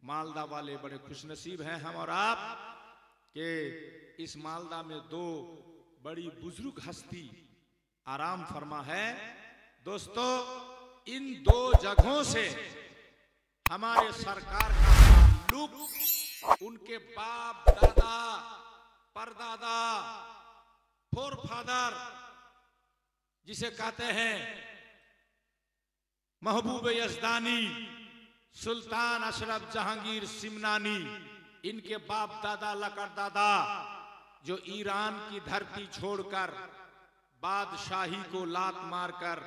मालदा वाले बड़े खुशनसीब हैं हम और आप कि इस मालदा में दो बड़ी बुजुर्ग हस्ती आराम फरमा है। दोस्तों, इन दो जगहों से हमारे सरकार का ताल्लुक उनके बाप दादा परदादा फोर फादर जिसे कहते हैं महबूब यज़दानी सुल्तान अशरफ जहांगीर सिमनानी, इनके बाप दादा लकर दादा जो ईरान की धरती छोड़कर बादशाही को लात मारकर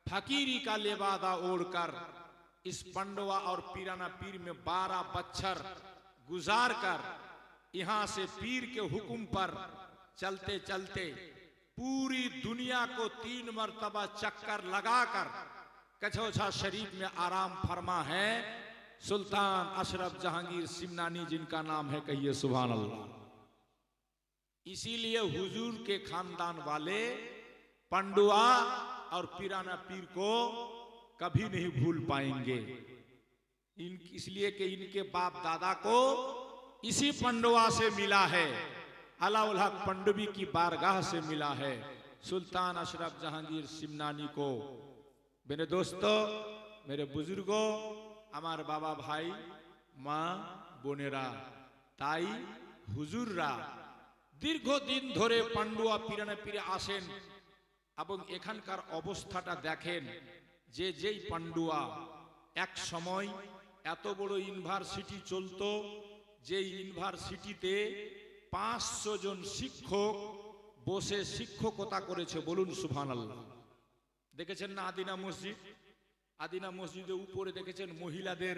फकीरी का लेबादा ओढ़कर इस पंडवा और पीराना पीर में 12 बच्छर गुजार कर यहां से पीर के हुक्म पर चलते चलते पूरी दुनिया को 3 मरतबा चक्कर लगाकर कछौछा शरीफ में आराम फरमा है सुल्तान अशरफ जहांगीर सिमनानी, जिनका नाम है, कहिए सुभान अल्लाह। इसीलिए हुजूर के खानदान वाले पंडुआ और पीराना पीर को कभी नहीं भूल पाएंगे, इसलिए कि इनके बाप दादा को इसी पंडुआ से मिला है, अलाउल हक पंडवी की बारगाह से मिला है सुल्तान अशरफ जहांगीर सिमनानी को। मेरे दोस्तों, मेरे बुजुर्गों, আমার বাবা ভাই মা বোনেরা, তাই হুজুররা দীর্ঘদিন ধরে পান্ডুয়া পীরানা পীরে আসেন এবং এখানকার অবস্থাটা দেখেন যে যেই পান্ডুয়া এক সময় এত বড় ইউনিভার্সিটি চলতো, যে ইউনিভার্সিটিতে 500 জন শিক্ষক বসে শিক্ষকতা করেছে, বলুন সুবহানাল্লাহ। দেখেছেন না আদিনা মসজিদ? আদিনা মসজিদের উপরে দেখেছেন মহিলাদের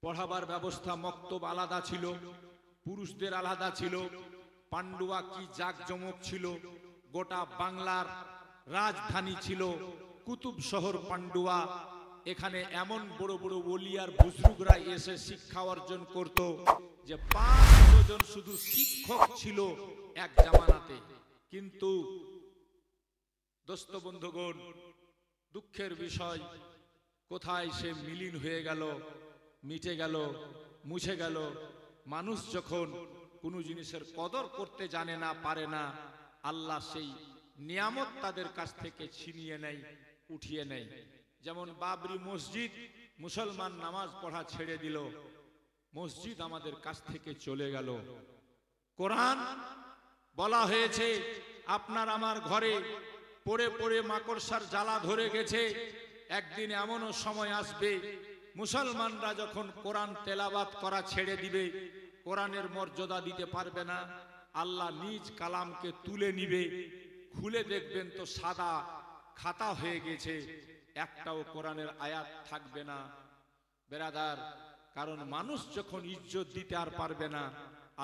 পড়াবার ব্যবস্থা, মক্তব আলাদা ছিল, পুরুষদের আলাদা ছিল। পান্ডুয়া কি জাকজমক ছিল, গোটা বাংলার রাজধানী ছিল কুতুব শহর পান্ডুয়া। এখানে এমন বড় বড় ওলিয়ার বুজরুগরা এসে শিক্ষা অর্জন করত যে 500 জন শুধু শিক্ষক ছিল এক জামানাতে। কিন্তু দোস্ত বন্ধুগণ, দুঃখের বিষয়, কোথায় সে মিলিন হয়ে গেল, মিটে গেল, মুছে গেল। মানুষ যখন কোনো জিনিসের কদর করতে জানে না, পারে না, আল্লাহ সেই নিয়ামত তাদের কাছ থেকে ছিনিয়ে নেয়, উঠিয়ে নেয়। যেমন বাবরি মসজিদ, মুসলমান নামাজ পড়া ছেড়ে দিল, মসজিদ আমাদের কাছ থেকে চলে গেল। কোরআন বলা হয়েছে আপনার আমার ঘরে পড়ে পড়ে মাকড়সার জ্বালা ধরে গেছে, একদিন এমনও সময় আসবে মুসলমানরা যখন কোরআন তেলাওয়াত করা ছেড়ে দিবে, কোরআনের মর্যাদা দিতে পারবে না, আল্লাহ নিজ কালামকে তুলে নিবে, খুলে দেখবেন তো সাদা খাতা হয়ে গেছে, একটাও কোরআনের আয়াত থাকবে না। বেরাদার, কারণ মানুষ যখন ইজ্জত দিতে আর পারবে না,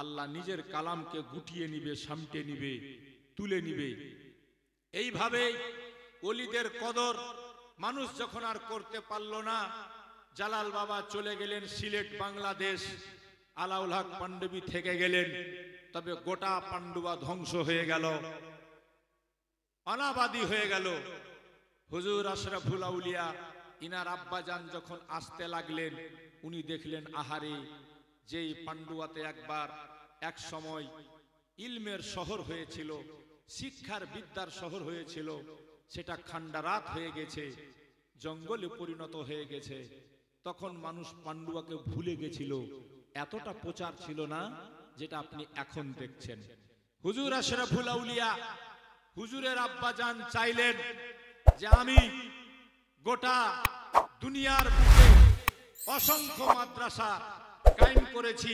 আল্লাহ নিজের কালামকে গুটিয়ে নিবে, সামটে নিবে, তুলে নিবে। এইভাবে ওলিদের কদর মানুষ যখন আর করতে পারল না, জালাল বাবা চলে গেলেন সিলেট বাংলাদেশ, আলাউল হক পান্ডবী থেকে গেলেন, তবে গোটা পান্ডুয়া ধ্বংস হয়ে গেল, অনাবাদী হয়ে গেল। হুজুর আশরাফুল আউলিয়া ইনার আব্বাজান যখন আসতে লাগলেন, উনি দেখলেন আহারে, যেই পান্ডুয়াতে একবার এক সময় ইলমের শহর হয়েছিল, শিক্ষার বিদ্যার শহর হয়েছিল, সেটা খান্ডারাত হয়ে গেছে, জঙ্গলে পরিণত হয়ে গেছে। তখন মানুষ পান্ডুয়াকে ভুলে গেছিল, এতটা প্রচার ছিল না যেটা আপনি এখন দেখছেন। হুজুর আশরাফুল আউলিয়া, হুজুরের আব্বাজান চাইলেন যে আমি গোটা দুনিয়ার বুকে অসংখ্য মাদ্রাসা কায়েম করেছি,